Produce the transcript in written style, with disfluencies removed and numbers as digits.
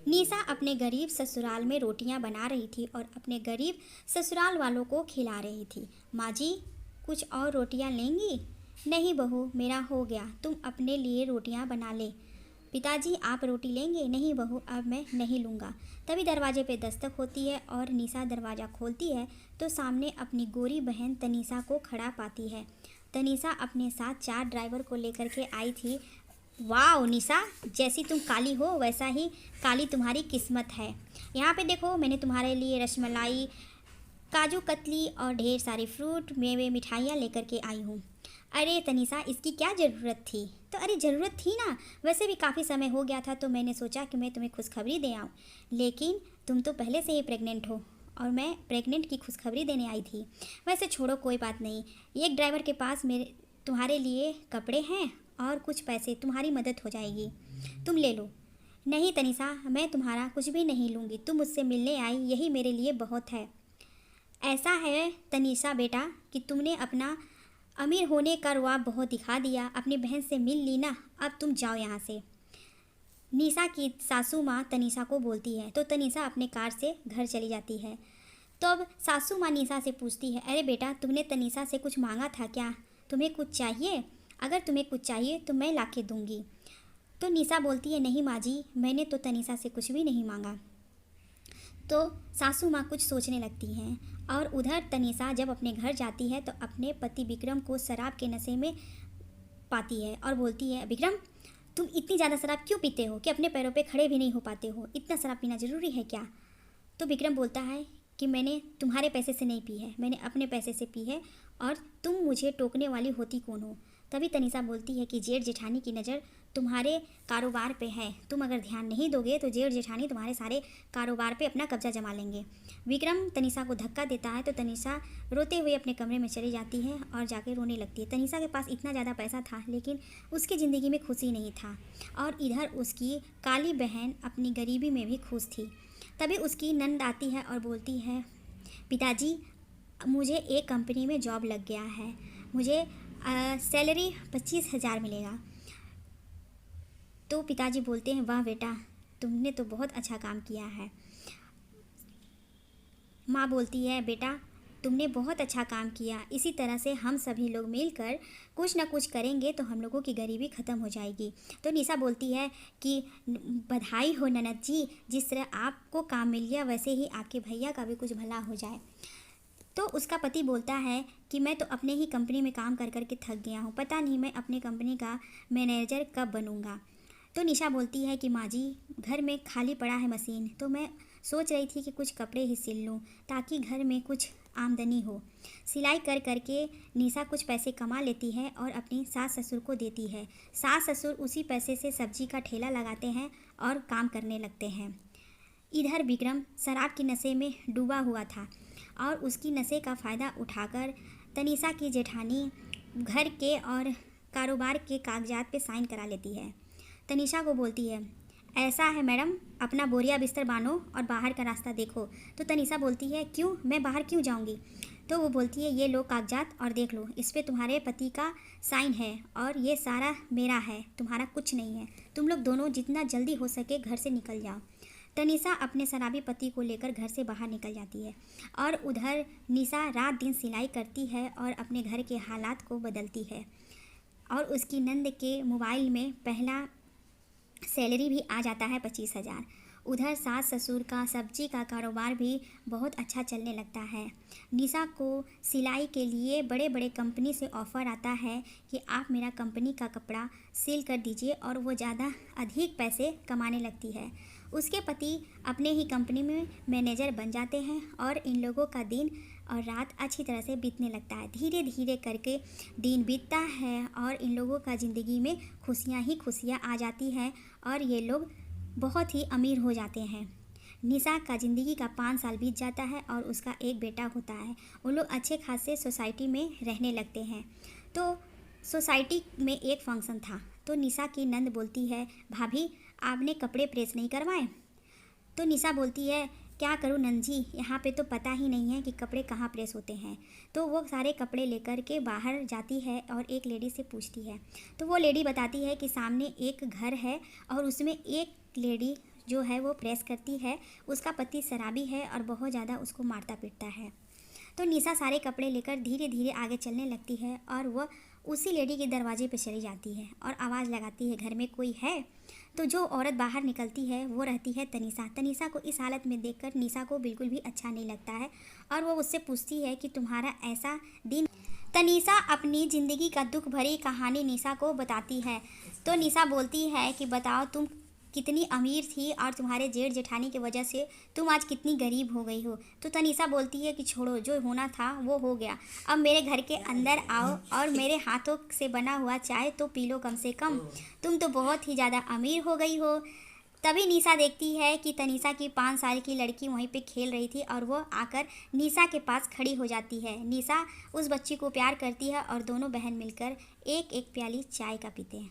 निशा अपने गरीब ससुराल में रोटियां बना रही थी और अपने गरीब ससुराल वालों को खिला रही थी। माँ जी, कुछ और रोटियां लेंगी? नहीं बहू, मेरा हो गया, तुम अपने लिए रोटियां बना ले। पिताजी, आप रोटी लेंगे? नहीं बहू, अब मैं नहीं लूँगा। तभी दरवाजे पे दस्तक होती है और निशा दरवाज़ा खोलती है तो सामने अपनी गोरी बहन तनीषा को खड़ा पाती है। तनीषा अपने साथ 4 ड्राइवर को लेकर के आई थी। वाह निशा, जैसी तुम काली हो वैसा ही काली तुम्हारी किस्मत है। यहाँ पे देखो, मैंने तुम्हारे लिए रसमलाई, काजू कतली और ढेर सारे फ्रूट, मेवे, मिठाइयाँ लेकर के आई हूँ। अरे तनीषा, इसकी क्या ज़रूरत थी? तो अरे ज़रूरत थी ना, वैसे भी काफ़ी समय हो गया था तो मैंने सोचा कि मैं तुम्हें खुशखबरी दे आऊँ। लेकिन तुम तो पहले से ही प्रेग्नेंट हो और मैं प्रेग्नेंट की खुशखबरी देने आई थी। वैसे छोड़ो, कोई बात नहीं। एक ड्राइवर के पास मेरे तुम्हारे लिए कपड़े हैं और कुछ पैसे, तुम्हारी मदद हो जाएगी, तुम ले लो। नहीं तनीषा, मैं तुम्हारा कुछ भी नहीं लूँगी, तुम मुझसे मिलने आई यही मेरे लिए बहुत है। ऐसा है तनीषा बेटा कि तुमने अपना अमीर होने का रुआब बहुत दिखा दिया, अपनी बहन से मिल ली ना, अब तुम जाओ यहाँ से। निशा की सासू माँ तनीषा को बोलती है तो तनीषा अपने कार से घर चली जाती है। तो अब सासू माँ निशा से पूछती है, अरे बेटा, तुमने तनीषा से कुछ मांगा था क्या? तुम्हें कुछ चाहिए? अगर तुम्हें कुछ चाहिए तो मैं ला के दूँगी। तो निशा बोलती है, नहीं माँ जी, मैंने तो तनीषा से कुछ भी नहीं मांगा। तो सासू माँ कुछ सोचने लगती हैं और उधर तनीषा जब अपने घर जाती है तो अपने पति विक्रम को शराब के नशे में पाती है और बोलती है, विक्रम, तुम इतनी ज़्यादा शराब क्यों पीते हो कि अपने पैरों पे खड़े भी नहीं हो पाते हो? इतना शराब पीना ज़रूरी है क्या? तो विक्रम बोलता है कि मैंने तुम्हारे पैसे से नहीं पी है, मैंने अपने पैसे से पी है और तुम मुझे टोकने वाली होती कौन हो? तभी तनीषा बोलती है कि जेठ जेठानी की नज़र तुम्हारे कारोबार पे है, तुम अगर ध्यान नहीं दोगे तो जेठ जेठानी तुम्हारे सारे कारोबार पे अपना कब्जा जमा लेंगे। विक्रम तनीषा को धक्का देता है तो तनीषा रोते हुए अपने कमरे में चली जाती है और जाके रोने लगती है। तनीषा के पास इतना ज़्यादा पैसा था लेकिन उसकी ज़िंदगी में खुशी नहीं था और इधर उसकी काली बहन अपनी गरीबी में भी खुश थी। तभी उसकी नंद आती है और बोलती है, पिताजी, मुझे एक कंपनी में जॉब लग गया है, मुझे सैलरी 25,000 मिलेगा। तो पिताजी बोलते हैं, वाह बेटा, तुमने तो बहुत अच्छा काम किया है। माँ बोलती है, बेटा, तुमने बहुत अच्छा काम किया, इसी तरह से हम सभी लोग मिलकर कुछ ना कुछ करेंगे तो हम लोगों की गरीबी ख़त्म हो जाएगी। तो निशा बोलती है कि बधाई हो ननद जी, जिस तरह आपको काम मिल गया वैसे ही आपके भैया का भी कुछ भला हो जाए। तो उसका पति बोलता है कि मैं तो अपने ही कंपनी में काम कर कर के थक गया हूँ, पता नहीं मैं अपने कंपनी का मैनेजर कब बनूँगा। तो निशा बोलती है कि माँ जी, घर में खाली पड़ा है मशीन, तो मैं सोच रही थी कि कुछ कपड़े ही सिल लूँ ताकि घर में कुछ आमदनी हो। सिलाई कर करके निशा कुछ पैसे कमा लेती है और अपनी सास ससुर को देती है। सास ससुर उसी पैसे से सब्जी का ठेला लगाते हैं और काम करने लगते हैं। इधर विक्रम शराब के नशे में डूबा हुआ था और उसकी नशे का फ़ायदा उठाकर तनीषा की जेठानी घर के और कारोबार के कागजात पे साइन करा लेती है। तनीषा को बोलती है, ऐसा है मैडम, अपना बोरिया बिस्तर बांधो और बाहर का रास्ता देखो। तो तनीषा बोलती है, क्यों, मैं बाहर क्यों जाऊंगी? तो वो बोलती है, ये लो कागजात और देख लो, इस पर तुम्हारे पति का साइन है और ये सारा मेरा है, तुम्हारा कुछ नहीं है। तुम लोग दोनों जितना जल्दी हो सके घर से निकल जाओ। तनीषा अपने शराबी पति को लेकर घर से बाहर निकल जाती है और उधर निशा रात दिन सिलाई करती है और अपने घर के हालात को बदलती है और उसकी नंद के मोबाइल में पहला सैलरी भी आ जाता है 25,000। उधर सास ससुर का सब्जी का कारोबार भी बहुत अच्छा चलने लगता है। निशा को सिलाई के लिए बड़े बड़े कंपनी से ऑफ़र आता है कि आप मेरा कंपनी का कपड़ा सिल कर दीजिए और वो ज़्यादा अधिक पैसे कमाने लगती है। उसके पति अपने ही कंपनी में मैनेजर बन जाते हैं और इन लोगों का दिन और रात अच्छी तरह से बीतने लगता है। धीरे धीरे करके दिन बीतता है और इन लोगों का ज़िंदगी में खुशियाँ ही खुशियाँ आ जाती हैं और ये लोग बहुत ही अमीर हो जाते हैं। निशा का ज़िंदगी का 5 साल बीत जाता है और उसका एक बेटा होता है। उन लोग अच्छे खासे सोसाइटी में रहने लगते हैं। तो सोसाइटी में एक फंक्शन था तो निशा की नंद बोलती है, भाभी, आपने कपड़े प्रेस नहीं करवाए? तो निशा बोलती है, क्या करूँ नंद जी, यहाँ पे तो पता ही नहीं है कि कपड़े कहाँ प्रेस होते हैं। तो वो सारे कपड़े लेकर के बाहर जाती है और एक लेडी से पूछती है। तो वो लेडी बताती है कि सामने एक घर है और उसमें एक लेडी जो है वो प्रेस करती है। उसका पति शराबी है और बहुत ज़्यादा उसको मारता पीटता है। तो निशा सारे कपड़े लेकर धीरे धीरे आगे चलने लगती है और वह उसी लेडी के दरवाजे पर चली जाती है और आवाज़ लगाती है, घर में कोई है? तो जो औरत बाहर निकलती है वो रहती है तनीषा। तनीषा को इस हालत में देखकर निशा को बिल्कुल भी अच्छा नहीं लगता है और वो उससे पूछती है कि तुम्हारा ऐसा दिन। तनीषा अपनी ज़िंदगी का दुख भरी कहानी निशा को बताती है। तो निशा बोलती है कि बताओ तुम कितनी अमीर थी और तुम्हारे जेठ जेठानी की वजह से तुम आज कितनी गरीब हो गई हो। तो तनीषा बोलती है कि छोड़ो, जो होना था वो हो गया। अब मेरे घर के अंदर आओ और मेरे हाथों से बना हुआ चाय तो पी लो कम से कम। तुम तो बहुत ही ज़्यादा अमीर हो गई हो। तभी निशा देखती है कि तनीषा की 5 साल की लड़की वहीं पे खेल रही थी और वो आकर निशा के पास खड़ी हो जाती है। निशा उस बच्ची को प्यार करती है और दोनों बहन मिलकर एक एक प्याली चाय का पीते हैं।